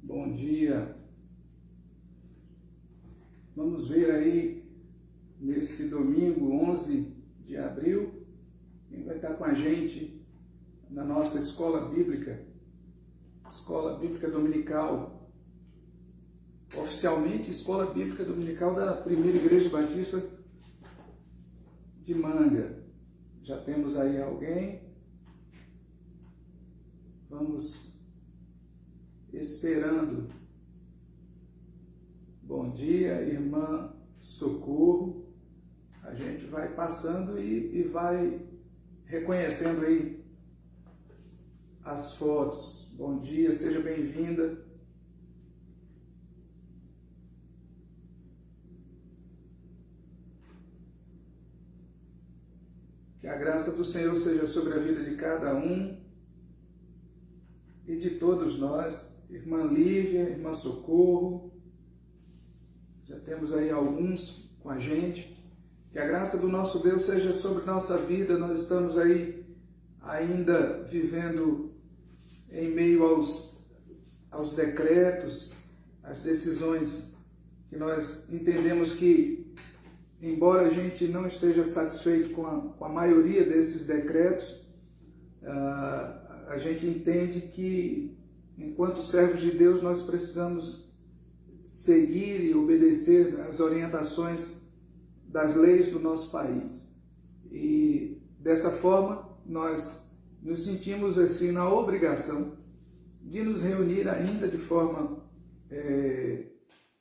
Bom dia. Vamos ver aí, nesse domingo, 11 de abril, quem vai estar com a gente na nossa Escola Bíblica Dominical, oficialmente Escola Bíblica Dominical da Primeira Igreja Batista de Manga. Já temos aí alguém. Vamos esperando. Bom dia, irmã Socorro. A gente vai passando e vai reconhecendo aí as fotos. Bom dia, seja bem-vinda. Que a graça do Senhor seja sobre a vida de cada um e de todos nós. Irmã Lívia, irmã Socorro, já temos aí alguns com a gente. Que a graça do nosso Deus seja sobre nossa vida. Nós estamos aí ainda vivendo em meio aos decretos, às decisões que nós entendemos que, embora a gente não esteja satisfeito com a maioria desses decretos, a gente entende que, enquanto servos de Deus, nós precisamos seguir e obedecer as orientações das leis do nosso país. E, dessa forma, nós nos sentimos assim na obrigação de nos reunir ainda de forma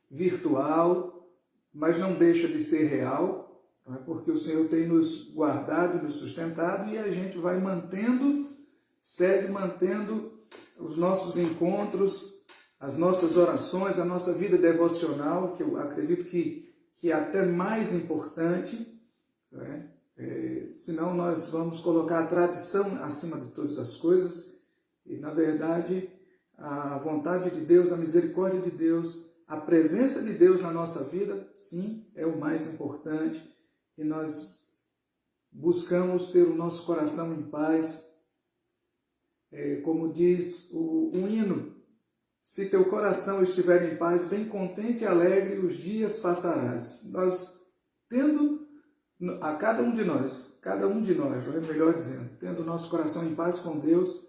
virtual, mas não deixa de ser real, não é? Porque o Senhor tem nos guardado e nos sustentado, e a gente vai segue mantendo os nossos encontros, as nossas orações, a nossa vida devocional, que eu acredito que é até mais importante, né? Senão nós vamos colocar a tradição acima de todas as coisas, e na verdade a vontade de Deus, a misericórdia de Deus, a presença de Deus na nossa vida, sim, é o mais importante, e nós buscamos ter o nosso coração em paz. Como diz o hino, se teu coração estiver em paz, bem contente e alegre, os dias passarás. Nós tendo, a cada um de nós, não é melhor dizendo, tendo o nosso coração em paz com Deus,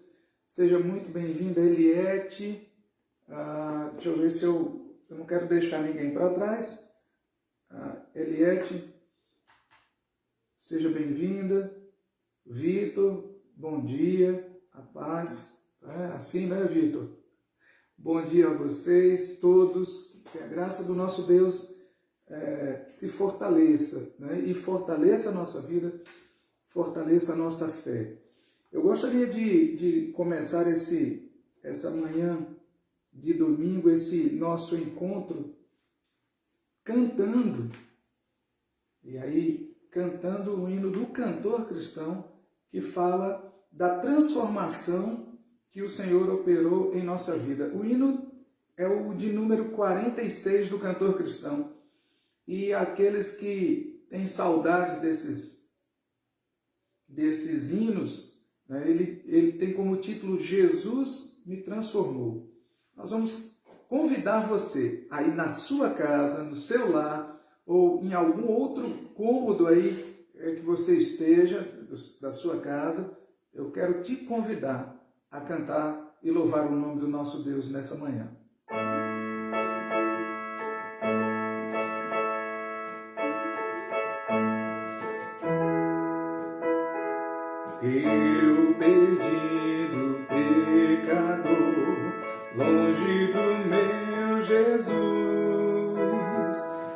seja muito bem-vinda, Eliette. Deixa eu ver se eu não quero deixar ninguém para trás. Eliette, seja bem-vinda. Vitor, bom dia. A paz, assim, né, Vitor? Bom dia a vocês todos, que a graça do nosso Deus se fortaleça, né? E fortaleça a nossa vida, fortaleça a nossa fé. Eu gostaria de começar essa manhã de domingo, esse nosso encontro, cantando, e aí cantando o hino do cantor cristão, que fala da transformação que o Senhor operou em nossa vida. O hino é o de número 46 do cantor cristão. E aqueles que têm saudades desses hinos, né, ele tem como título Jesus me transformou. Nós vamos convidar você aí na sua casa, no seu lar, ou em algum outro cômodo aí que você esteja, da sua casa. Eu quero te convidar a cantar e louvar o nome do nosso Deus nessa manhã. Eu, perdido pecador, longe do meu Jesus,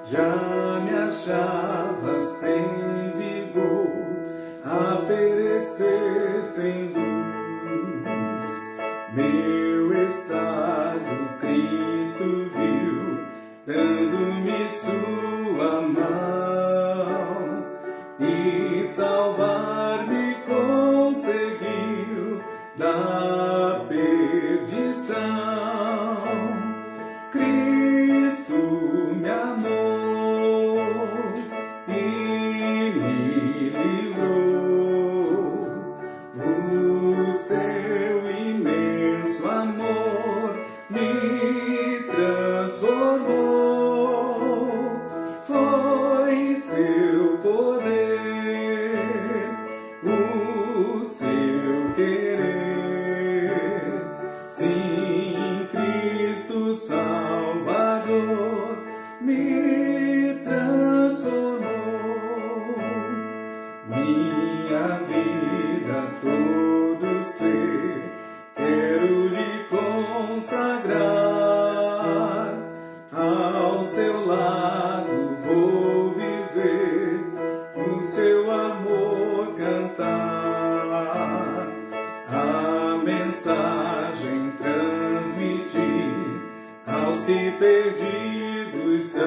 já me achava sem vigor, a perecer sem luz. Meu estado Cristo viu, dando-me sua mão, e salvar-me conseguiu da perdição. Cristo me amou e me livrou. O seu imenso amor me que perdidos são,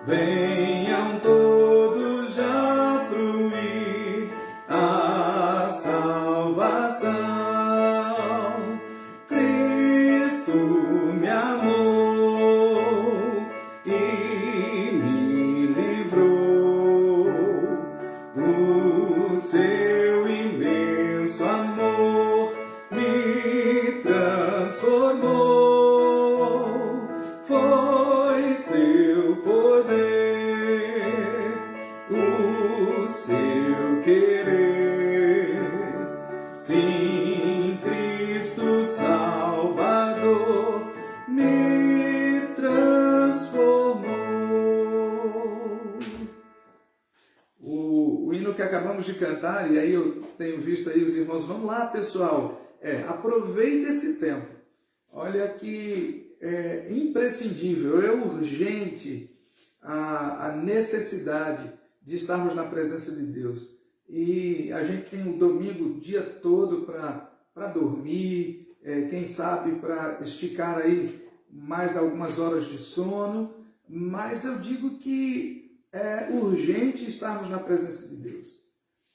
venham todos já fruir a salvação. Cristo me amou e me livrou, o seu imenso amor me transformou, foi seu poder, o seu querer, sim, Cristo Salvador me transformou. O hino que acabamos de cantar, e aí eu tenho visto aí os irmãos, vamos lá pessoal, aproveite esse tempo. Olha que é imprescindível, é urgente a necessidade de estarmos na presença de Deus. E a gente tem o domingo o dia todo para dormir, quem sabe para esticar aí mais algumas horas de sono, mas eu digo que é urgente estarmos na presença de Deus.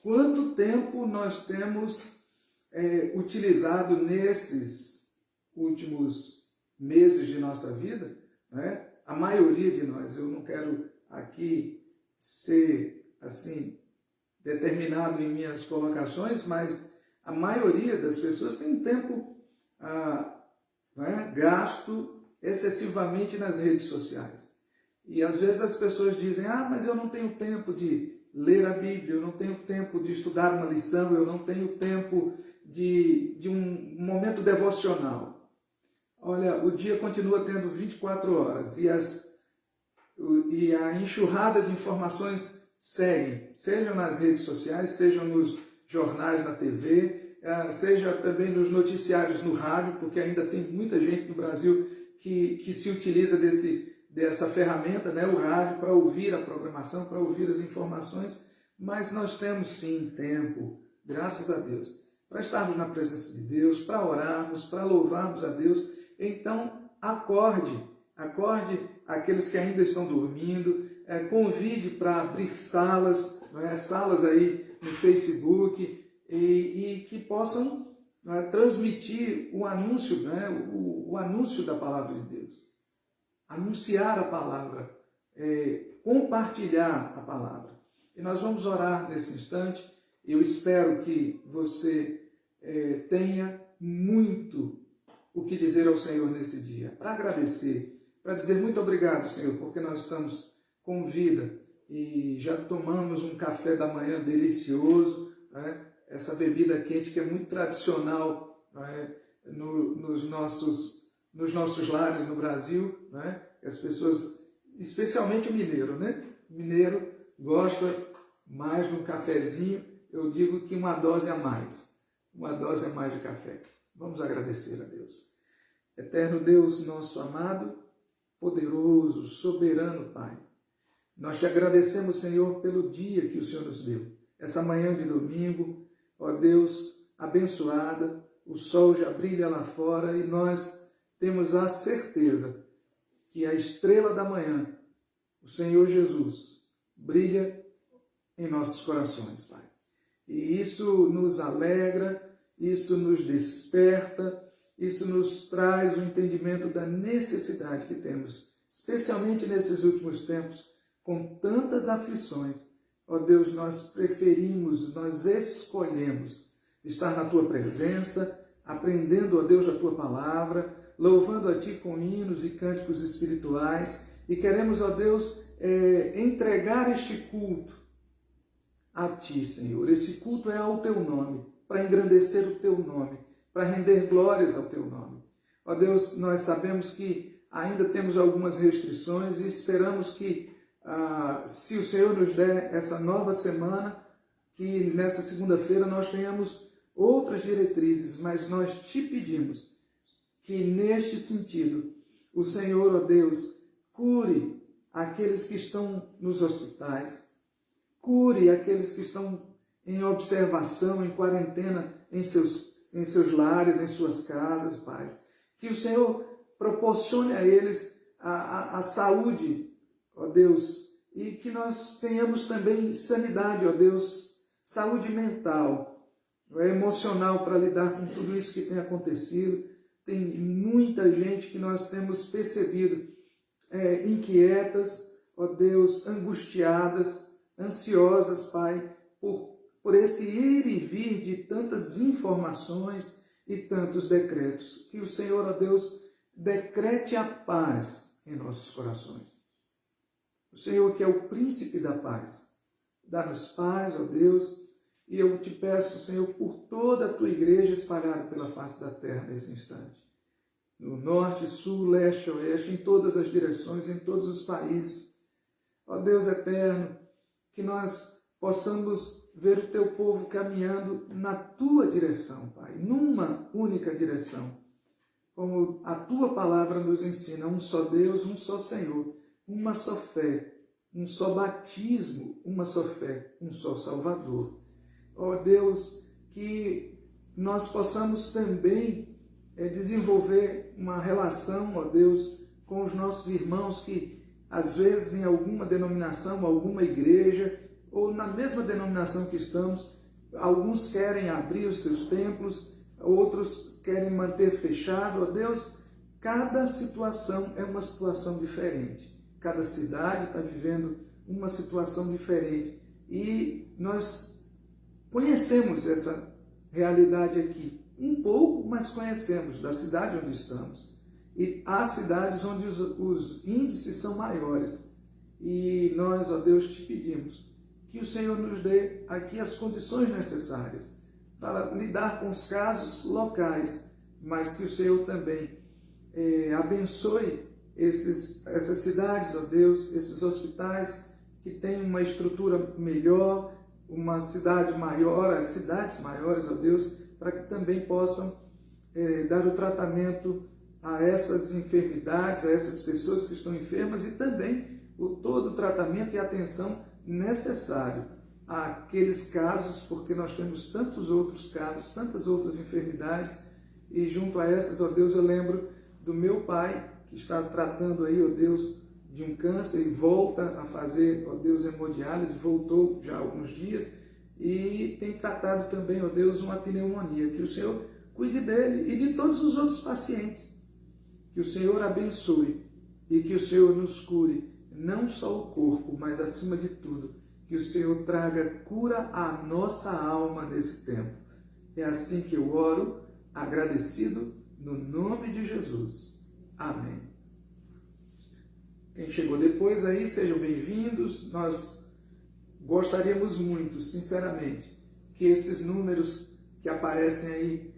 Quanto tempo nós temos utilizado nesses últimos meses de nossa vida, né? A maioria de nós, eu não quero aqui ser assim determinado em minhas colocações, mas a maioria das pessoas tem um tempo gasto excessivamente nas redes sociais. E às vezes as pessoas dizem, mas eu não tenho tempo de ler a Bíblia, eu não tenho tempo de estudar uma lição, eu não tenho tempo de um momento devocional. Olha, o dia continua tendo 24 horas e a enxurrada de informações seguem, sejam nas redes sociais, sejam nos jornais na TV, seja também nos noticiários no rádio, porque ainda tem muita gente no Brasil que se utiliza dessa ferramenta, né, o rádio, para ouvir a programação, para ouvir as informações, mas nós temos sim tempo, graças a Deus, para estarmos na presença de Deus, para orarmos, para louvarmos a Deus. Então, acorde aqueles que ainda estão dormindo, convide para abrir salas, salas aí no Facebook, e que possam transmitir o anúncio, o anúncio da palavra de Deus. Anunciar a palavra, compartilhar a palavra. E nós vamos orar nesse instante. Eu espero que você tenha muito o que dizer ao Senhor nesse dia, para agradecer, para dizer muito obrigado, Senhor, porque nós estamos com vida e já tomamos um café da manhã delicioso, né? Essa bebida quente que é muito tradicional, né? nos nossos lares no Brasil, né? As pessoas, especialmente o mineiro, né? O mineiro gosta mais de um cafezinho, eu digo que uma dose a mais de café. Vamos agradecer a Deus. Eterno Deus, nosso amado, poderoso, soberano Pai, nós te agradecemos, Senhor, pelo dia que o Senhor nos deu. Essa manhã de domingo, ó Deus, abençoada, o sol já brilha lá fora e nós temos a certeza que a estrela da manhã, o Senhor Jesus, brilha em nossos corações, Pai. E isso nos alegra, isso nos desperta, isso nos traz o entendimento da necessidade que temos, especialmente nesses últimos tempos, com tantas aflições. Ó Deus, nós preferimos, nós escolhemos estar na Tua presença, aprendendo, ó Deus, a Tua palavra, louvando a Ti com hinos e cânticos espirituais, e queremos, ó Deus, entregar este culto a Ti, Senhor. Esse culto é ao Teu nome, para engrandecer o Teu nome, para render glórias ao Teu nome. Ó Deus, nós sabemos que ainda temos algumas restrições e esperamos que, se o Senhor nos der essa nova semana, que nessa segunda-feira nós tenhamos outras diretrizes, mas nós te pedimos que neste sentido o Senhor, ó Deus, cure aqueles que estão nos hospitais, cure aqueles que estão em observação, em quarentena, em seus lares, em suas casas, Pai. Que o Senhor proporcione a eles a saúde, ó Deus, e que nós tenhamos também sanidade, ó Deus, saúde mental, emocional, para lidar com tudo isso que tem acontecido. Tem muita gente que nós temos percebido inquietas, ó Deus, angustiadas, ansiosas, Pai, por esse ir e vir de tantas informações e tantos decretos. Que o Senhor, ó Deus, decrete a paz em nossos corações. O Senhor, que é o príncipe da paz, dá-nos paz, ó Deus, e eu te peço, Senhor, por toda a tua igreja espalhada pela face da terra nesse instante. No norte, sul, leste, oeste, em todas as direções, em todos os países. Ó Deus eterno, que nós possamos ver o teu povo caminhando na tua direção, Pai, numa única direção. Como a tua palavra nos ensina, um só Deus, um só Senhor, uma só fé, um só batismo, uma só fé, um só Salvador. Ó Deus, que nós possamos também desenvolver uma relação, ó Deus, com os nossos irmãos que, às vezes, em alguma denominação, alguma igreja, ou na mesma denominação que estamos, alguns querem abrir os seus templos, outros querem manter fechado. Ó Deus, cada situação é uma situação diferente. Cada cidade está vivendo uma situação diferente. E nós conhecemos essa realidade aqui. Um pouco, mas conhecemos da cidade onde estamos. E há cidades onde os índices são maiores. E nós, ó Deus, te pedimos que o Senhor nos dê aqui as condições necessárias para lidar com os casos locais, mas que o Senhor também abençoe essas cidades, ó Deus, esses hospitais que têm uma estrutura melhor, uma cidade maior, as cidades maiores, ó Deus, para que também possam dar o tratamento a essas enfermidades, a essas pessoas que estão enfermas e também todo o tratamento e atenção necessário àqueles casos, porque nós temos tantos outros casos, tantas outras enfermidades, e junto a essas, ó Deus, eu lembro do meu pai, que está tratando aí, ó Deus, de um câncer e volta a fazer, ó Deus, hemodiálise, voltou já há alguns dias, e tem tratado também, ó Deus, uma pneumonia. Que o Senhor cuide dele e de todos os outros pacientes. Que o Senhor abençoe e que o Senhor nos cure, não só o corpo, mas acima de tudo, que o Senhor traga cura à nossa alma nesse tempo. É assim que eu oro, agradecido, no nome de Jesus. Amém. Quem chegou depois aí, sejam bem-vindos. Nós gostaríamos muito, sinceramente, que esses números que aparecem aí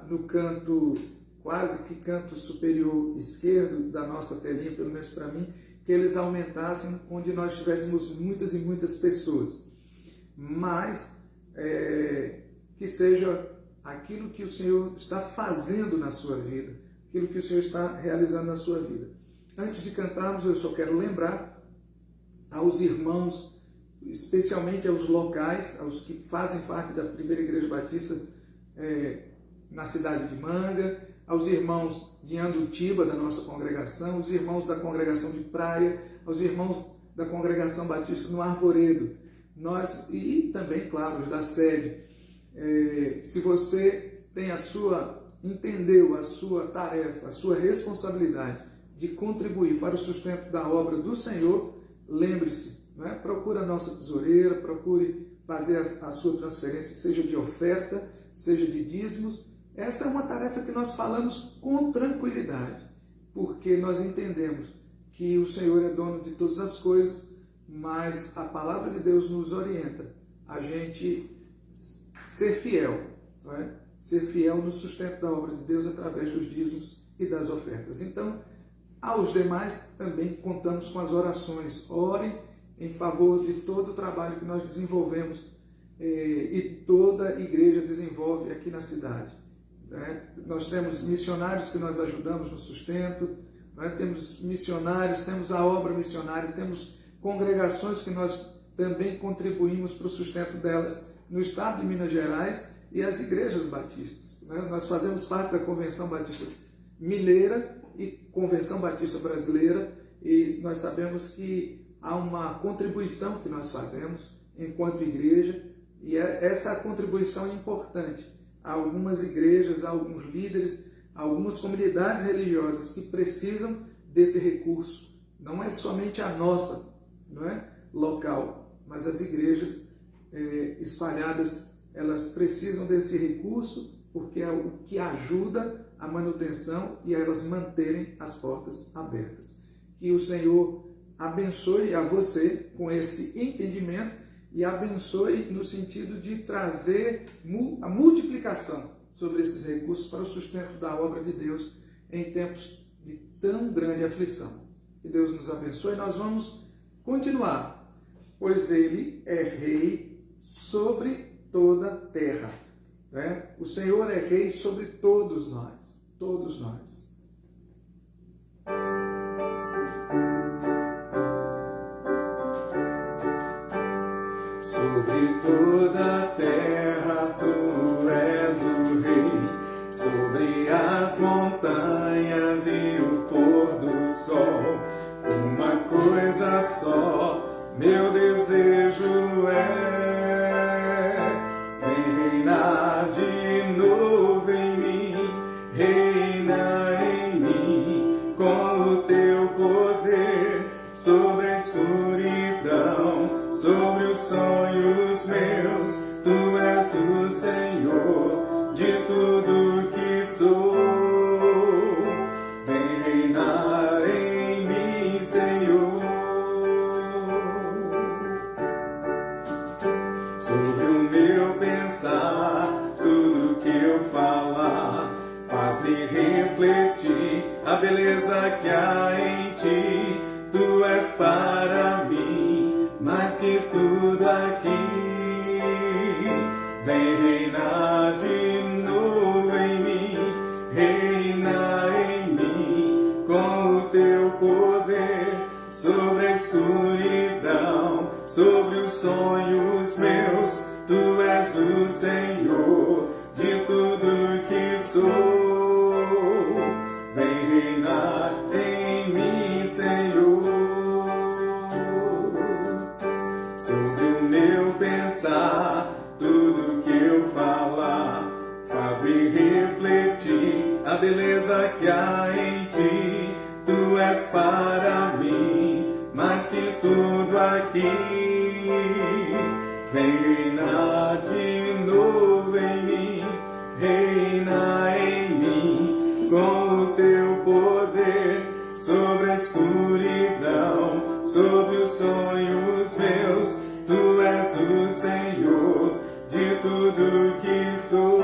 no canto, quase que canto superior esquerdo da nossa telinha, pelo menos para mim, que eles aumentassem, onde nós tivéssemos muitas e muitas pessoas. Mas que seja aquilo que o Senhor está fazendo na sua vida, aquilo que o Senhor está realizando na sua vida. Antes de cantarmos, eu só quero lembrar aos irmãos, especialmente aos locais, aos que fazem parte da Primeira Igreja Batista na cidade de Manga, aos irmãos de Andutiba, da nossa congregação, os irmãos da congregação de Praia, aos irmãos da congregação batista no Arvoredo, e também, claro, os da sede. Se você tem entendeu a sua tarefa, a sua responsabilidade de contribuir para o sustento da obra do Senhor, lembre-se, procure a nossa tesoureira, procure fazer a sua transferência, seja de oferta, seja de dízimos. Essa é uma tarefa que nós falamos com tranquilidade, porque nós entendemos que o Senhor é dono de todas as coisas, mas a palavra de Deus nos orienta a gente ser fiel, ser fiel no sustento da obra de Deus através dos dízimos e das ofertas. Então, aos demais também contamos com as orações. Orem em favor de todo o trabalho que nós desenvolvemos e toda a igreja desenvolve aqui na cidade. Nós temos missionários que nós ajudamos no sustento, temos missionários, temos a obra missionária, temos congregações que nós também contribuímos para o sustento delas no estado de Minas Gerais e as igrejas batistas. Nós fazemos parte da Convenção Batista Mineira e Convenção Batista Brasileira, e nós sabemos que há uma contribuição que nós fazemos enquanto igreja, e essa contribuição é importante. Há algumas igrejas, há alguns líderes, há algumas comunidades religiosas que precisam desse recurso. Não é somente a nossa, não é, local, mas as igrejas espalhadas, elas precisam desse recurso, porque é o que ajuda a manutenção e a elas manterem as portas abertas. Que o Senhor abençoe a você com esse entendimento e abençoe no sentido de trazer a multiplicação sobre esses recursos para o sustento da obra de Deus em tempos de tão grande aflição. Que Deus nos abençoe. Nós vamos continuar, pois Ele é Rei sobre toda a terra. Né? O Senhor é Rei sobre todos nós, todos nós. Sobre toda a terra tu és o Rei, sobre as montanhas e o pôr do sol. Uma coisa só, meu desejo vem reinar de novo em mim, reina em mim, com o teu poder, sobre a escuridão, sobre os sonhos meus, tu és o Senhor de tudo que sou. Vem reinar em mim, Senhor. Sobre o meu pensar, tudo que eu falar, faz-me refletir a beleza que há em ti. Tu és para mim mais que tudo aqui. Vem reinar de novo em mim, reina em mim, com o teu poder, sobre a escuridão, sobre os sonhos meus. Tu és o Senhor de tudo que sou. Vem reinar em mim, Senhor. Sobre o meu pensar, tudo que eu falar, faz-me refletir a beleza que há em ti. Tu és para mim mais que tudo aqui. Vem reinar de novo em mim, reina em mim, com o teu poder, sobre a escuridão, sobre os sonhos meus. Tu és o Senhor de tudo que sou.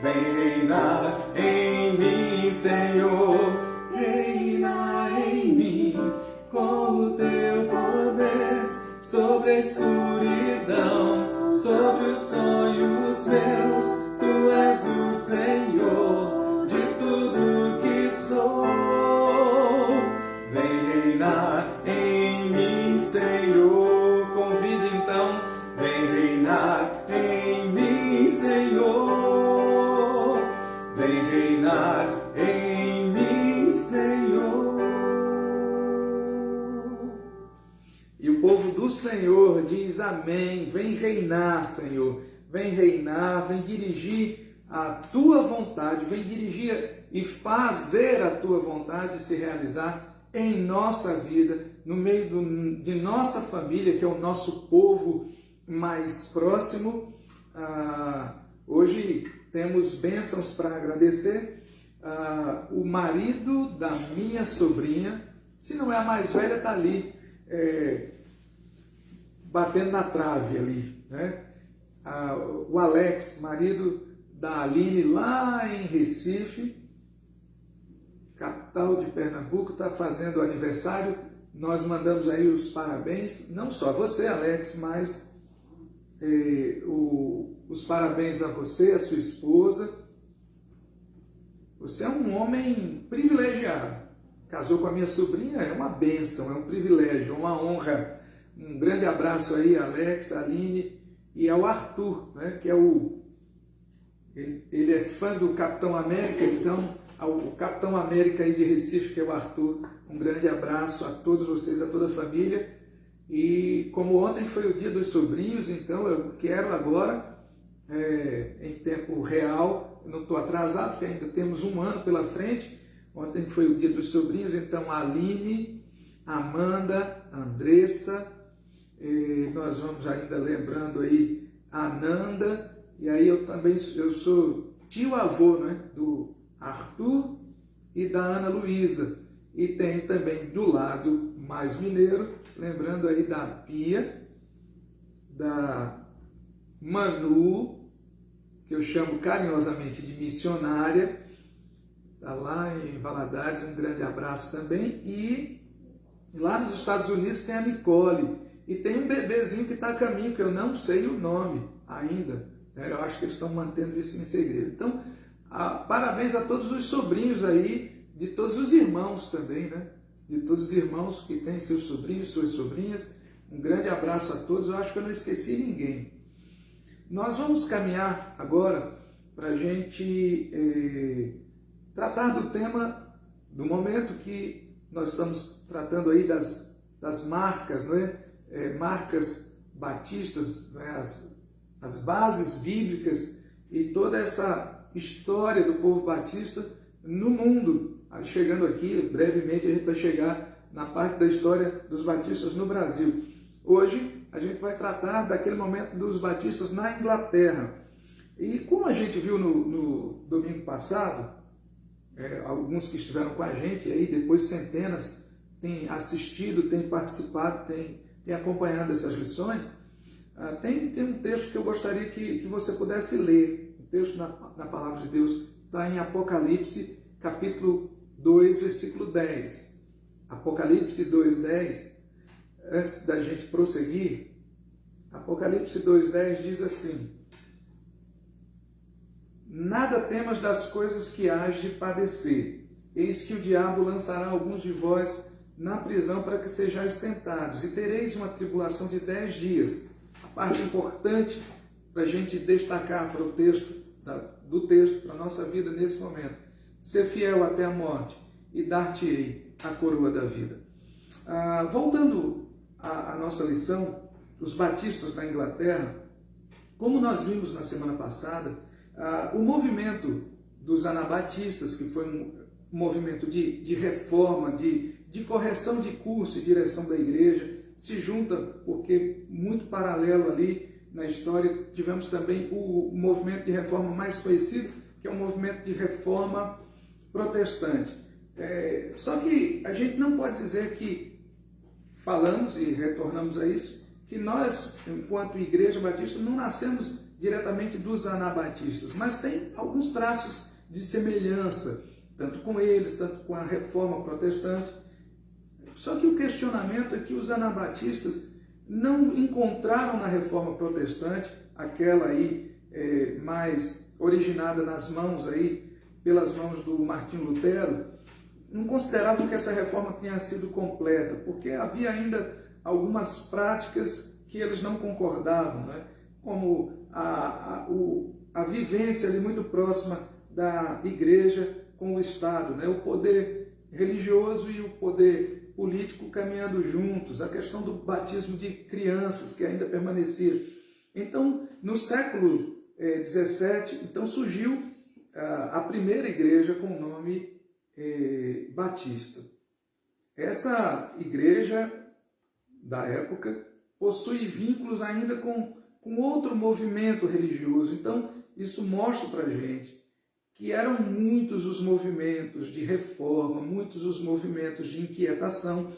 Vem reinar em mim, Senhor, reina em mim, com o teu poder, sobre a escuridão, sobre os sonhos meus. Tu és o Senhor de tudo que sou. Vem reinar em mim, Senhor. Convide então, vem reinar em mim, Senhor. Vem reinar em mim, Senhor. E o povo do Senhor diz amém. Vem reinar, Senhor. Vem reinar, vem dirigir a tua vontade, vem dirigir e fazer a tua vontade se realizar em nossa vida, no meio de nossa família, que é o nosso povo mais próximo. Hoje temos bênçãos para agradecer. O marido da minha sobrinha, se não é a mais velha, está ali, batendo na trave ali, né? O Alex, marido da Aline, lá em Recife, capital de Pernambuco, está fazendo aniversário. Nós mandamos aí os parabéns, não só a você, Alex, mas os parabéns a você, a sua esposa. Você é um homem privilegiado. Casou com a minha sobrinha, é uma bênção, é um privilégio, uma honra. Um grande abraço aí, Alex, Aline e ao Arthur, né, que é ele é fã do Capitão América, então ao Capitão América aí de Recife, que é o Arthur. Um grande abraço a todos vocês, a toda a família. E como ontem foi o dia dos sobrinhos, então eu quero agora, em tempo real, não estou atrasado, porque ainda temos um ano pela frente. Ontem foi o dia dos sobrinhos, então a Aline, Amanda, Andressa, nós vamos ainda lembrando aí a Nanda, e aí eu sou tio-avô, né, do Arthur e da Ana Luísa, e tenho também do lado mais mineiro, lembrando aí da Pia, da Manu, que eu chamo carinhosamente de missionária, está lá em Valadares, um grande abraço também. E lá nos Estados Unidos tem a Nicole, e tem um bebezinho que está a caminho, que eu não sei o nome ainda, né? Eu acho que eles estão mantendo isso em segredo. Então, parabéns a todos os sobrinhos aí, de todos os irmãos também, né? De todos os irmãos que têm seus sobrinhos, suas sobrinhas. Um grande abraço a todos, eu acho que eu não esqueci ninguém. Nós vamos caminhar agora para a gente tratar do tema do momento, que nós estamos tratando aí das marcas, né? Marcas batistas, né? As bases bíblicas e toda essa história do povo batista no mundo. Chegando aqui, brevemente, a gente vai chegar na parte da história dos batistas no Brasil. Hoje, a gente vai tratar daquele momento dos batistas na Inglaterra. E como a gente viu no domingo passado, alguns que estiveram com a gente, aí depois centenas, têm assistido, têm participado, têm acompanhado essas lições, tem um texto que eu gostaria que você pudesse ler. O texto na Palavra de Deus está em Apocalipse, capítulo 2, versículo 10. Apocalipse 2:10. Antes da gente prosseguir, Apocalipse 2:10 diz assim: nada temas das coisas que hás de padecer. Eis que o diabo lançará alguns de vós na prisão para que sejais tentados, e tereis uma tribulação de 10 dias. A parte importante para a gente destacar para o texto, do texto, para a nossa vida nesse momento: ser fiel até a morte, e dar-te-ei a coroa da vida. Voltando à nossa lição, os batistas na Inglaterra, como nós vimos na semana passada, o movimento dos anabatistas, que foi um movimento de reforma, de correção de curso e direção da igreja, se junta, porque muito paralelo ali na história, tivemos também o movimento de reforma mais conhecido, que é o movimento de reforma protestante. Só que a gente não pode dizer que falamos, e retornamos a isso, que nós, enquanto Igreja Batista, não nascemos diretamente dos anabatistas, mas tem alguns traços de semelhança, tanto com eles, tanto com a reforma protestante. Só que o questionamento é que os anabatistas não encontraram na reforma protestante, aquela aí mais originada nas mãos aí, pelas mãos do Martinho Lutero, não consideravam que essa reforma tinha sido completa, porque havia ainda algumas práticas que eles não concordavam, né? Como a vivência ali muito próxima da igreja com o Estado, né? O poder religioso e o poder político caminhando juntos, a questão do batismo de crianças que ainda permanecia. Então, no século XVII, então surgiu a primeira igreja com o nome Batista. Essa igreja da época possui vínculos ainda com outro movimento religioso. Então, isso mostra para a gente que eram muitos os movimentos de reforma, muitos os movimentos de inquietação,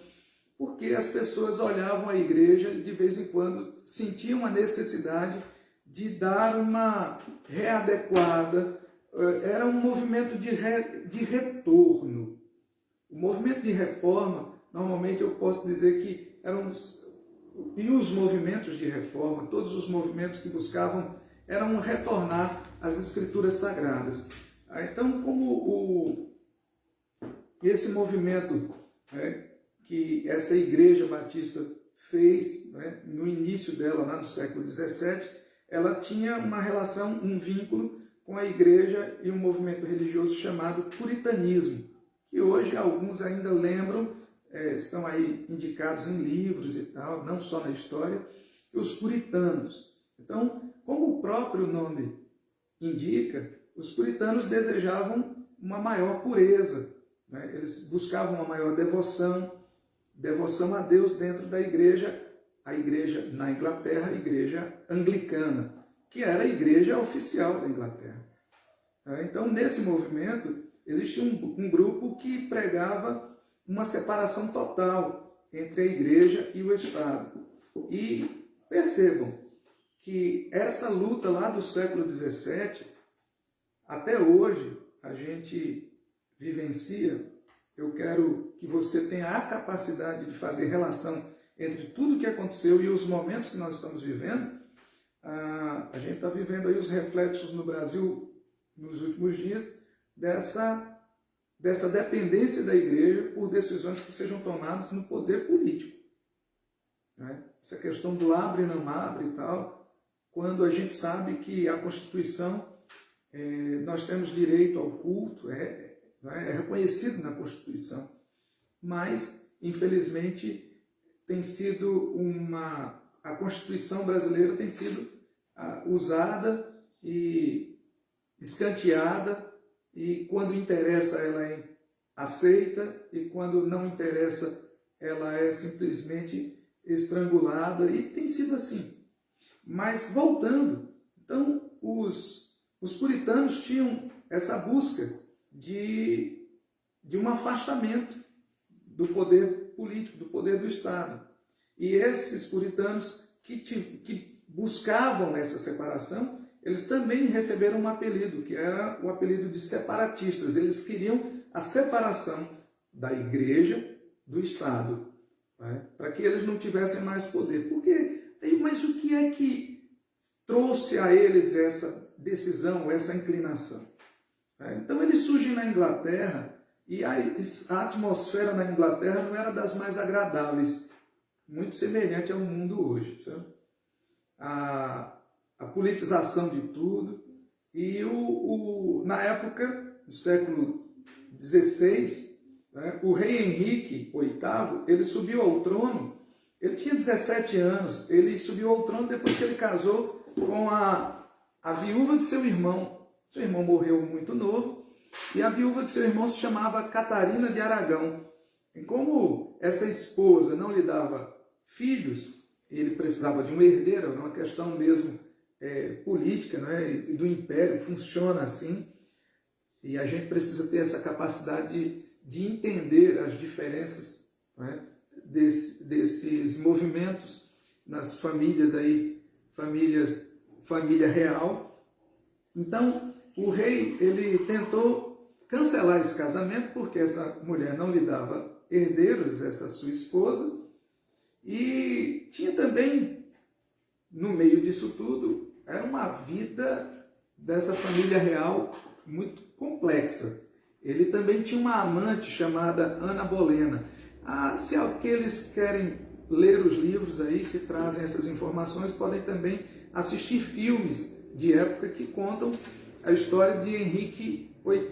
porque as pessoas olhavam a igreja e de vez em quando sentiam a necessidade de dar uma readequada. Era um movimento de retorno. O movimento de reforma, normalmente eu posso dizer que eram, e os movimentos de reforma, todos os movimentos que buscavam, eram retornar às Escrituras Sagradas. Então, como esse movimento que essa Igreja Batista fez, no início dela, lá no século XVII, ela tinha uma relação, um vínculo com a igreja e um movimento religioso chamado puritanismo, que hoje alguns ainda lembram, estão aí indicados em livros e tal, não só na história, os puritanos. Então, como o próprio nome indica, os puritanos desejavam uma maior pureza, né? Eles buscavam uma maior devoção a Deus dentro da igreja, a igreja na Inglaterra, a igreja anglicana, que era a igreja oficial da Inglaterra. Então, nesse movimento, existia um grupo que pregava uma separação total entre a igreja e o Estado. E percebam que essa luta lá do século XVII, até hoje, a gente vivencia. Eu quero que você tenha a capacidade de fazer relação entre tudo que aconteceu e os momentos que nós estamos vivendo. A gente está vivendo aí os reflexos no Brasil nos últimos dias dessa dependência da igreja por decisões que sejam tomadas no poder político. Né? Essa questão do abre e não abre e tal, quando a gente sabe que a Constituição, nós temos direito ao culto, é reconhecido na Constituição, mas, infelizmente, a Constituição brasileira tem sido usada e escanteada, e quando interessa ela é aceita, e quando não interessa ela é simplesmente estrangulada, e tem sido assim. Mas, voltando, então, os puritanos tinham essa busca de um afastamento do poder político, do poder do Estado. E esses puritanos que buscavam essa separação, eles também receberam um apelido, que era o apelido de separatistas. Eles queriam a separação da igreja do Estado, né? Para que eles não tivessem mais poder. Mas o que é que trouxe a eles essa decisão, essa inclinação? Então eles surgem na Inglaterra, e a atmosfera na Inglaterra não era das mais agradáveis, muito semelhante ao mundo hoje, sabe? A politização de tudo, e na época do século XVI, né, o rei Henrique VIII, ele subiu ao trono, ele tinha 17 anos, ele subiu ao trono depois que ele casou com a viúva de seu irmão. Seu irmão morreu muito novo, e a viúva de seu irmão se chamava Catarina de Aragão. E como essa esposa não lhe dava filhos, ele precisava de um herdeiro, era uma questão mesmo política, né? E do império, funciona assim, e a gente precisa ter essa capacidade de entender as diferenças, né, desses movimentos nas famílias aí, família real. Então, o rei, ele tentou cancelar esse casamento, porque essa mulher não lhe dava herdeiros, essa sua esposa, e tinha também, no meio disso tudo, era uma vida dessa família real muito complexa. Ele também tinha uma amante chamada Ana Bolena. Se aqueles querem ler os livros aí que trazem essas informações, podem também assistir filmes de época que contam a história de Henrique VIII,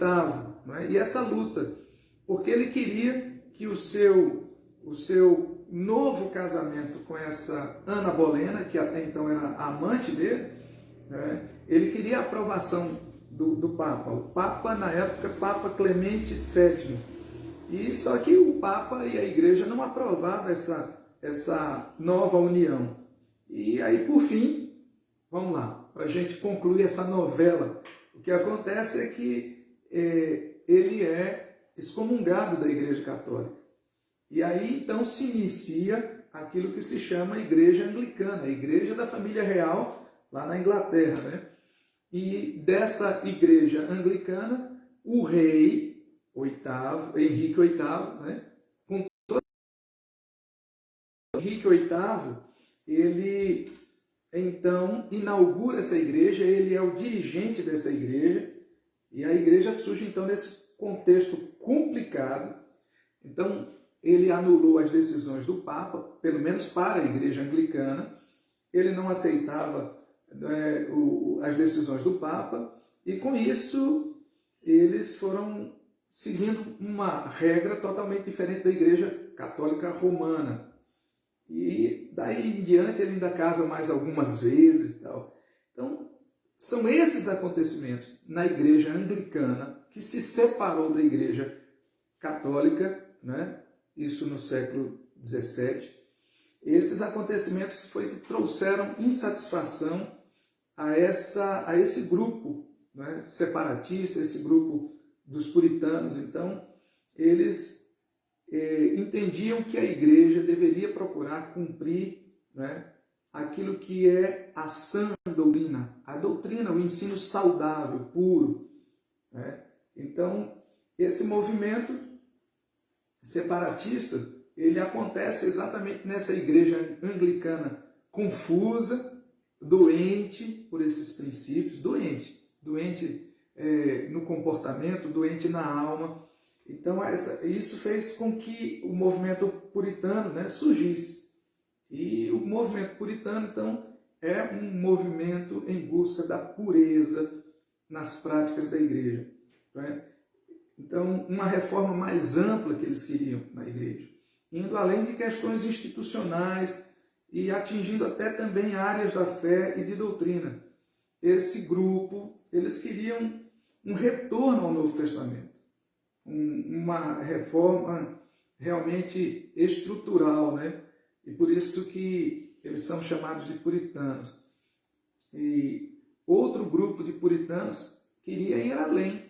não é? E essa luta, porque ele queria que o seu novo casamento com essa Ana Bolena, que até então era a amante dele, né? Ele queria a aprovação do Papa. O Papa, na época, Papa Clemente VII. E só que o Papa e a Igreja não aprovavam essa nova união. E aí, por fim, vamos lá, para a gente concluir essa novela, o que acontece é que ele é excomungado da Igreja Católica. E aí, então, se inicia aquilo que se chama a Igreja Anglicana, a Igreja da Família Real, lá na Inglaterra, né? E dessa Igreja Anglicana, o rei Henrique VIII, né? Henrique VIII, ele então inaugura essa igreja, ele é o dirigente dessa igreja, e a igreja surge então nesse contexto complicado. Então, ele anulou as decisões do Papa, pelo menos para a igreja anglicana. Ele não aceitava as decisões do Papa, E com isso, eles foram seguindo uma regra totalmente diferente da Igreja Católica Romana. E daí em diante ele ainda casa mais algumas vezes e tal. Então, são esses acontecimentos na Igreja Anglicana, que se separou da Igreja Católica, né? Isso no século XVII. Esses acontecimentos foi que trouxeram insatisfação a esse grupo, né, separatista, esse grupo dos puritanos. Então, eles entendiam que a igreja deveria procurar cumprir, né, aquilo que é a sã doutrina, a doutrina, o ensino saudável, puro, né? Então, esse movimento separatista, ele acontece exatamente nessa igreja anglicana confusa, doente por esses princípios, doente no comportamento, doente na alma. Então, isso fez com que o movimento puritano, né, surgisse. E o movimento puritano, então, é um movimento em busca da pureza nas práticas da igreja, né? Então, uma reforma mais ampla que eles queriam na igreja, indo além de questões institucionais e atingindo até também áreas da fé e de doutrina. Esse grupo, eles queriam um retorno ao Novo Testamento, uma reforma realmente estrutural, né? E por isso que eles são chamados de puritanos. E outro grupo de puritanos queria ir além,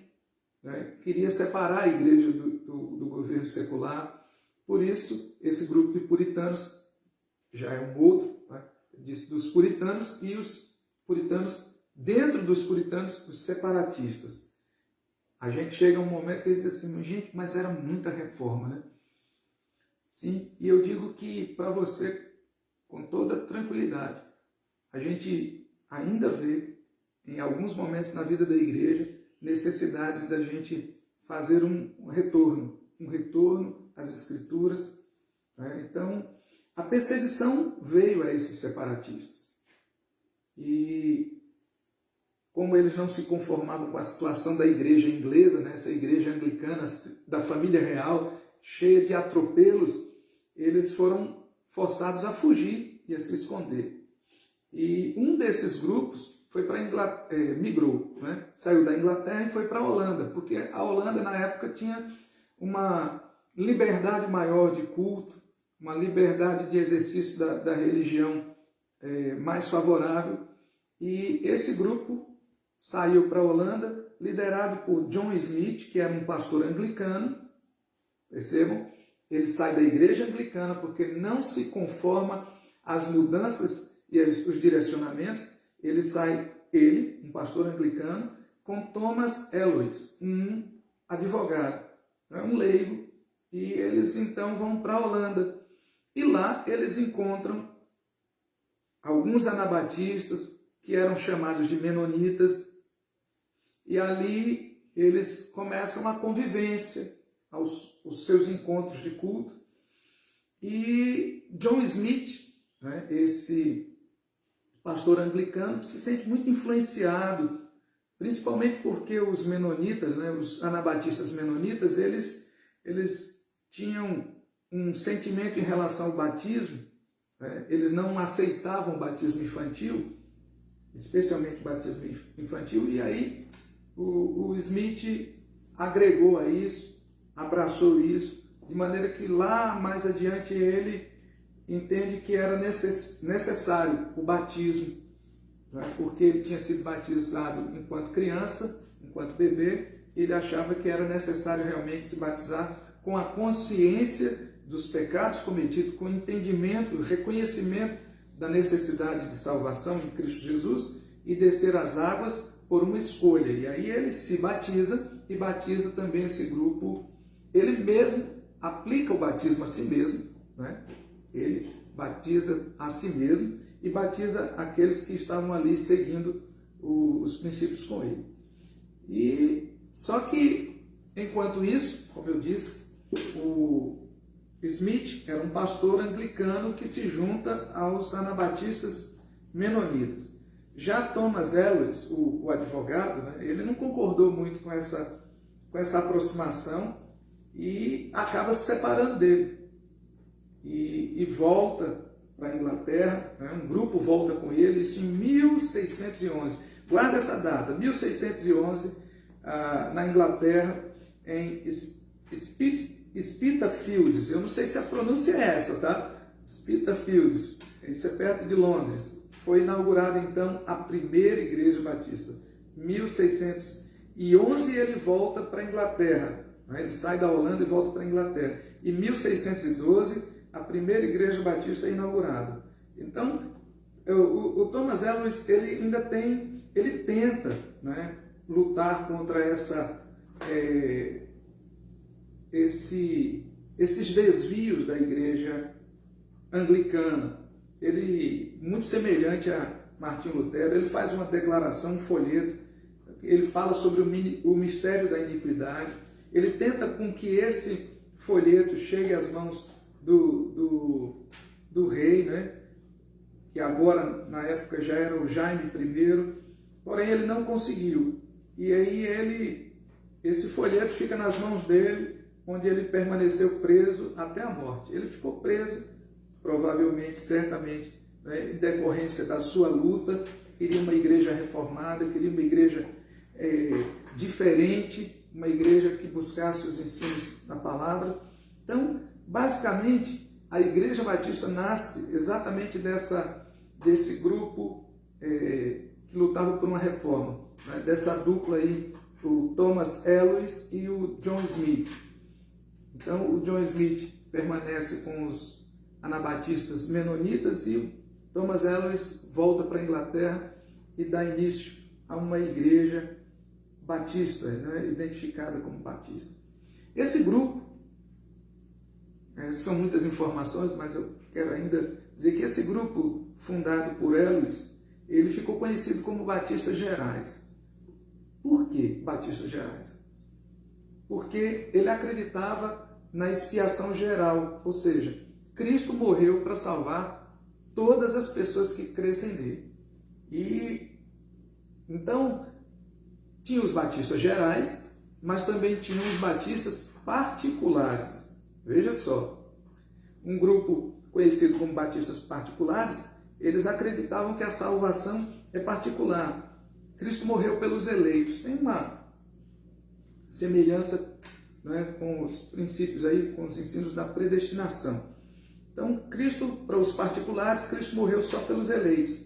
né? Queria separar a igreja do governo secular. Por isso, esse grupo de puritanos já é um outro, né? Disse dos puritanos, e os puritanos, dentro dos puritanos, os separatistas. A gente chega a um momento que eles dizem assim, gente, mas era muita reforma, né? Sim, e eu digo que para você, com toda tranquilidade, a gente ainda vê, em alguns momentos na vida da igreja, necessidades da gente fazer um retorno às Escrituras, né? Então, a perseguição veio a esses separatistas. E como eles não se conformavam com a situação da igreja inglesa, né, essa igreja anglicana da família real, cheia de atropelos, eles foram forçados a fugir e a se esconder. E um desses grupos foi para migrou, né? Saiu da Inglaterra e foi para a Holanda, porque a Holanda na época tinha uma liberdade maior de culto, uma liberdade de exercício da religião mais favorável. E esse grupo saiu para a Holanda, liderado por John Smith, que era um pastor anglicano. Percebam? Ele sai da igreja anglicana porque não se conforma às mudanças e os direcionamentos. Ele sai, um pastor anglicano, com Thomas Elwes, um advogado, um leigo, e eles então vão para a Holanda. E lá eles encontram alguns anabatistas, que eram chamados de menonitas, e ali eles começam a convivência, os seus encontros de culto. E John Smith, né, esse pastor anglicano, se sente muito influenciado, principalmente porque os menonitas, né, os anabatistas menonitas, eles tinham um sentimento em relação ao batismo, né? Eles não aceitavam o batismo infantil, especialmente o batismo infantil, e aí o Smith agregou a isso, abraçou isso, de maneira que lá mais adiante ele entende que era necessário o batismo, né? Porque ele tinha sido batizado enquanto criança, enquanto bebê, ele achava que era necessário realmente se batizar com a consciência dos pecados cometidos, com o entendimento, o reconhecimento da necessidade de salvação em Cristo Jesus e descer as águas por uma escolha. E aí ele se batiza e batiza também esse grupo. Ele mesmo aplica o batismo a si mesmo, né? Ele batiza a si mesmo e batiza aqueles que estavam ali seguindo os princípios com ele. E só que, enquanto isso, como eu disse, o Smith era um pastor anglicano que se junta aos anabatistas menonitas. Já Thomas Ellis, o advogado, né, ele não concordou muito com essa aproximação e acaba se separando dele. E volta para a Inglaterra, né, um grupo volta com ele, isso em 1611. Guarda essa data, 1611, na Inglaterra, em Spitalfields. Eu não sei se a pronúncia é essa, tá? Spitalfields, isso é perto de Londres. Foi inaugurada então a primeira igreja batista. 1611 ele volta para a Inglaterra. Né? Ele sai da Holanda e volta para a Inglaterra. Em 1612, a primeira igreja batista é inaugurada. Então, o Thomas Ellis, ele tenta, né, lutar contra esses desvios da igreja anglicana. Ele, muito semelhante a Martinho Lutero, ele faz uma declaração, um folheto, ele fala sobre o mistério da iniquidade, ele tenta com que esse folheto chegue às mãos do rei, né? Que agora, na época, já era o Jaime I, porém ele não conseguiu. E aí esse folheto fica nas mãos dele, onde ele permaneceu preso até a morte. Ele ficou preso, provavelmente, certamente, né, em decorrência da sua luta, queria uma igreja reformada, queria uma igreja diferente, uma igreja que buscasse os ensinos da palavra. Então, basicamente, a Igreja Batista nasce exatamente desse grupo que lutava por uma reforma, né? Dessa dupla aí, o Thomas Ellis e o John Smith. Então, o John Smith permanece com os anabatistas menonitas e o Thomas Ellis volta para a Inglaterra e dá início a uma igreja batista, né? Identificada como batista. Esse grupo, são muitas informações, mas eu quero ainda dizer que esse grupo, fundado por Ellis, ele ficou conhecido como Batistas Gerais. Por que Batistas Gerais? Porque ele acreditava na expiação geral, ou seja, Cristo morreu para salvar todas as pessoas que crescem nele. E então tinha os batistas gerais, mas também tinha os batistas particulares. Veja só, um grupo conhecido como batistas particulares, eles acreditavam que a salvação é particular. Cristo morreu pelos eleitos. Tem uma semelhança, né, com os princípios aí, com os ensinos da predestinação. Então, para os particulares, Cristo morreu só pelos eleitos.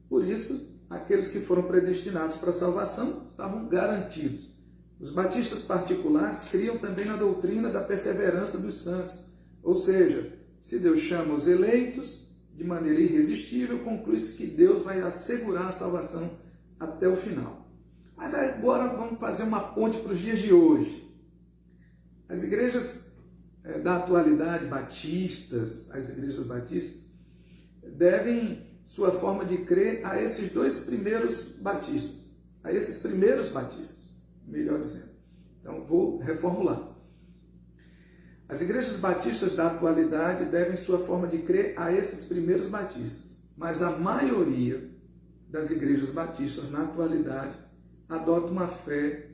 Por isso, aqueles que foram predestinados para a salvação estavam garantidos. Os batistas particulares criam também na doutrina da perseverança dos santos. Ou seja, se Deus chama os eleitos de maneira irresistível, conclui-se que Deus vai assegurar a salvação até o final. Mas agora vamos fazer uma ponte para os dias de hoje. As igrejas da atualidade, batistas, as igrejas batistas, devem sua forma de crer a esses dois primeiros batistas, melhor dizendo. Então, vou reformular. As igrejas batistas da atualidade devem sua forma de crer a esses primeiros batistas, mas a maioria das igrejas batistas na atualidade adota uma fé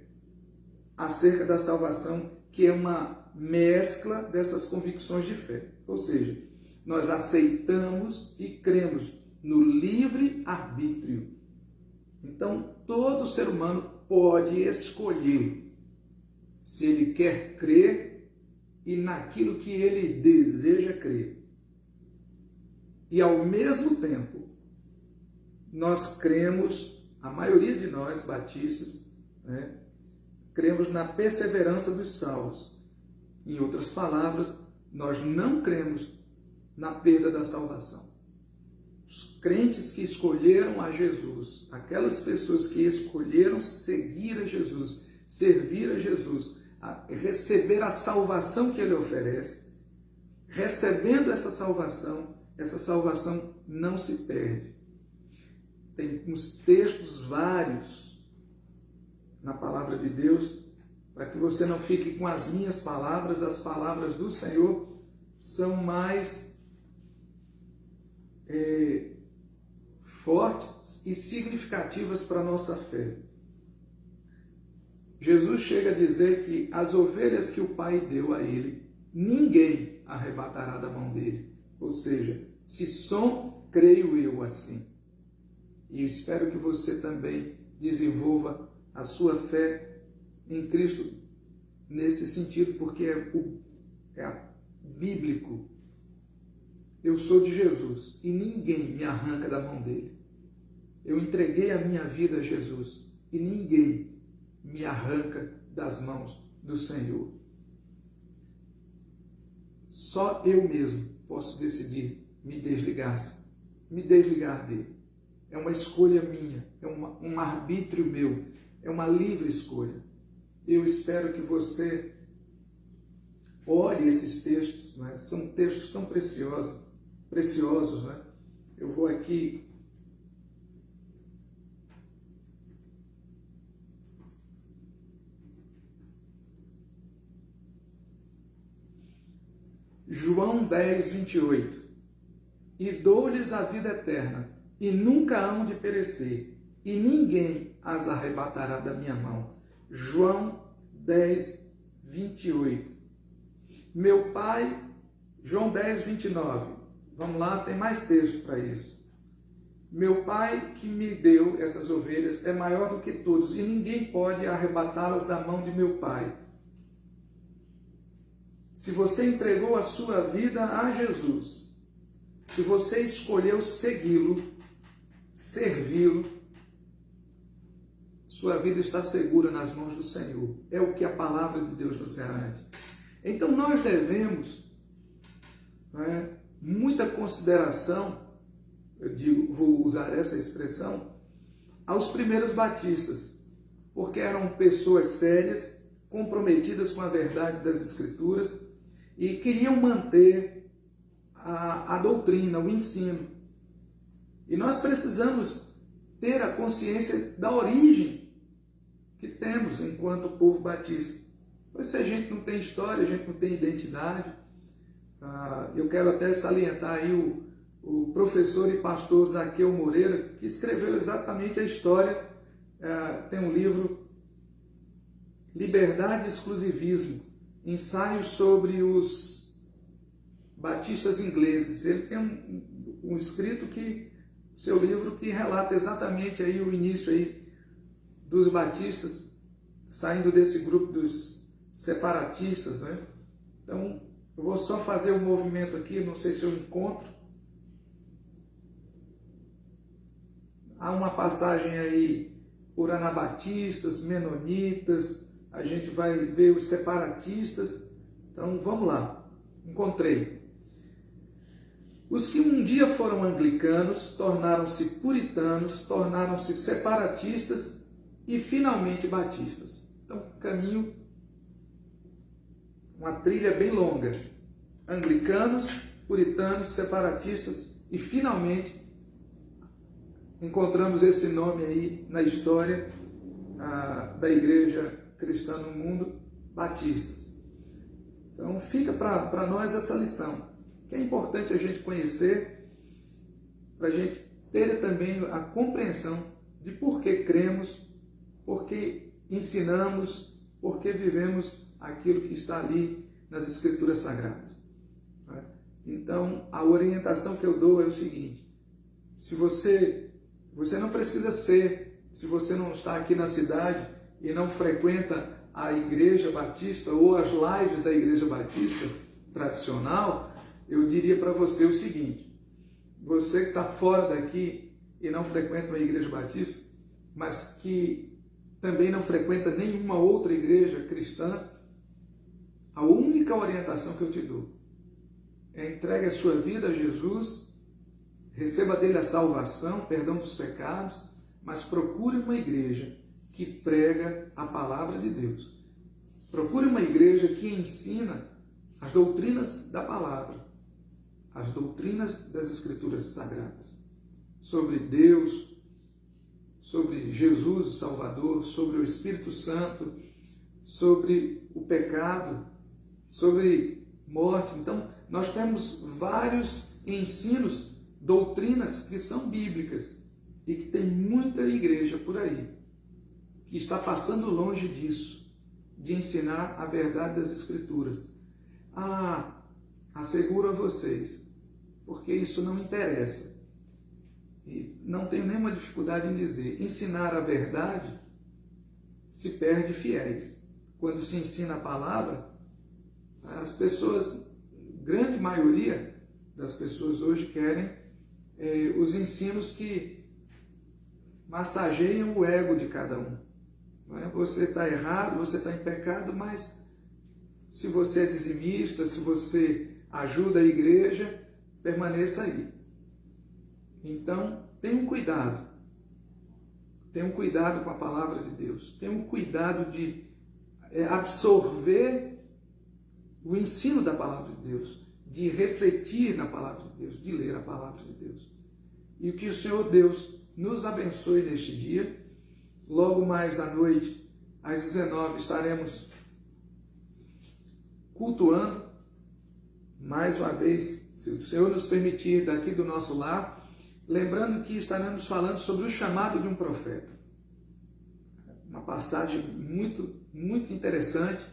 acerca da salvação que é uma mescla dessas convicções de fé. Ou seja, nós aceitamos e cremos no livre-arbítrio. Então, todo ser humano pode escolher se ele quer crer e naquilo que ele deseja crer. E ao mesmo tempo, nós cremos, a maioria de nós batistas, né, cremos na perseverança dos salvos. Em outras palavras, nós não cremos na perda da salvação. Os crentes que escolheram a Jesus, aquelas pessoas que escolheram seguir a Jesus, servir a Jesus, a receber a salvação que Ele oferece, recebendo essa salvação não se perde. Tem uns textos vários na palavra de Deus, para que você não fique com as minhas palavras, as palavras do Senhor são mais fortes e significativas para a nossa fé. Jesus chega a dizer que as ovelhas que o Pai deu a ele, ninguém arrebatará da mão dele. Ou seja, se som, creio eu assim. E espero que você também desenvolva a sua fé em Cristo nesse sentido, porque é bíblico. Eu sou de Jesus e ninguém me arranca da mão dele. Eu entreguei a minha vida a Jesus e ninguém me arranca das mãos do Senhor. Só eu mesmo posso decidir me desligar dele. É uma escolha minha, é um arbítrio meu, é uma livre escolha. Eu espero que você ore esses textos, né? São textos tão preciosos, né? Eu vou aqui João 10, 28. E dou-lhes a vida eterna, e nunca hão de perecer, e ninguém as arrebatará da minha mão. João 10, 28. Meu Pai, João 10, 29. Vamos lá, tem mais texto para isso. Meu Pai que me deu essas ovelhas é maior do que todos, e ninguém pode arrebatá-las da mão de meu Pai. Se você entregou a sua vida a Jesus, se você escolheu segui-lo, servi-lo, sua vida está segura nas mãos do Senhor. É o que a palavra de Deus nos garante. Então nós devemos, muita consideração, vou usar essa expressão, aos primeiros batistas, porque eram pessoas sérias, comprometidas com a verdade das Escrituras e queriam manter a doutrina, o ensino. E nós precisamos ter a consciência da origem que temos enquanto povo batista. Pois se a gente não tem história, a gente não tem identidade, eu quero até salientar aí o professor e pastor Zaqueu Moreira, que escreveu exatamente a história, tem um livro, Liberdade e Exclusivismo, ensaios sobre os batistas ingleses. Ele tem um escrito seu livro que relata exatamente aí o início aí dos batistas, saindo desse grupo dos separatistas, né? Então, eu vou só fazer um movimento aqui, não sei se eu encontro. Há uma passagem aí por anabatistas, menonitas, a gente vai ver os separatistas. Então, vamos lá. Encontrei. Os que um dia foram anglicanos, tornaram-se puritanos, tornaram-se separatistas e finalmente batistas. Então, caminho, uma trilha bem longa. Anglicanos, puritanos, separatistas e finalmente encontramos esse nome aí na história da igreja cristã no mundo, batistas. Então fica para nós essa lição, que é importante a gente conhecer, para a gente ter também a compreensão de por que cremos, por que ensinamos, por que vivemos aquilo que está ali nas Escrituras Sagradas. Então, a orientação que eu dou é o seguinte: se você não precisa ser, se você não está aqui na cidade e não frequenta a Igreja Batista ou as lives da Igreja Batista tradicional, eu diria para você o seguinte: você que está fora daqui e não frequenta uma Igreja Batista, mas que também não frequenta nenhuma outra igreja cristã, a única orientação que eu te dou é: entregue a sua vida a Jesus, receba dele a salvação, perdão dos pecados, mas procure uma igreja que prega a palavra de Deus. Procure uma igreja que ensina as doutrinas da palavra, as doutrinas das Escrituras Sagradas, sobre Deus, sobre Jesus, o Salvador, sobre o Espírito Santo, sobre o pecado, sobre morte. Então, nós temos vários ensinos, doutrinas que são bíblicas, e que tem muita igreja por aí que está passando longe disso, de ensinar a verdade das Escrituras. Asseguro a vocês, porque isso não interessa. E não tenho nenhuma dificuldade em dizer, ensinar a verdade se perde fiéis. Quando se ensina a palavra, as pessoas, grande maioria das pessoas hoje querem os ensinos que massageiam o ego de cada um. Não é? Você está errado, você está em pecado, mas se você é dizimista, se você ajuda a igreja, permaneça aí. Então, tenham cuidado. Tenham cuidado com a palavra de Deus. Tenham cuidado de absorver o ensino da palavra de Deus, de refletir na palavra de Deus, de ler a palavra de Deus. E que o Senhor Deus nos abençoe neste dia. Logo mais à noite, às 19h, estaremos cultuando, mais uma vez, se o Senhor nos permitir, daqui do nosso lar, lembrando que estaremos falando sobre o chamado de um profeta. Uma passagem muito, muito interessante,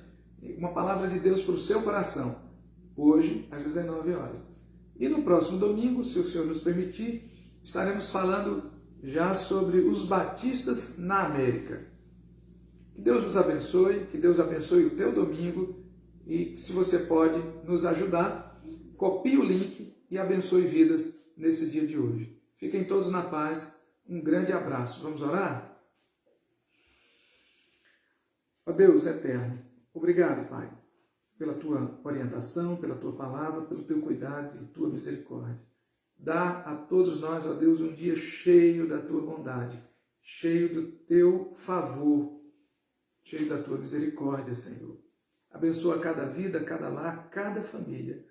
uma palavra de Deus para o seu coração, hoje, às 19h. E no próximo domingo, se o Senhor nos permitir, estaremos falando já sobre os batistas na América. Que Deus nos abençoe, que Deus abençoe o teu domingo e se você pode nos ajudar, copie o link e abençoe vidas nesse dia de hoje. Fiquem todos na paz, um grande abraço. Vamos orar? Ó Deus eterno, obrigado, Pai, pela tua orientação, pela tua palavra, pelo teu cuidado e tua misericórdia. Dá a todos nós, ó Deus, um dia cheio da tua bondade, cheio do teu favor, cheio da tua misericórdia, Senhor. Abençoa cada vida, cada lar, cada família.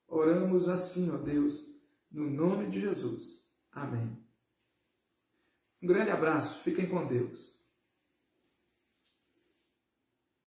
Oramos assim, ó Deus, no nome de Jesus. Amém. Um grande abraço, fiquem com Deus.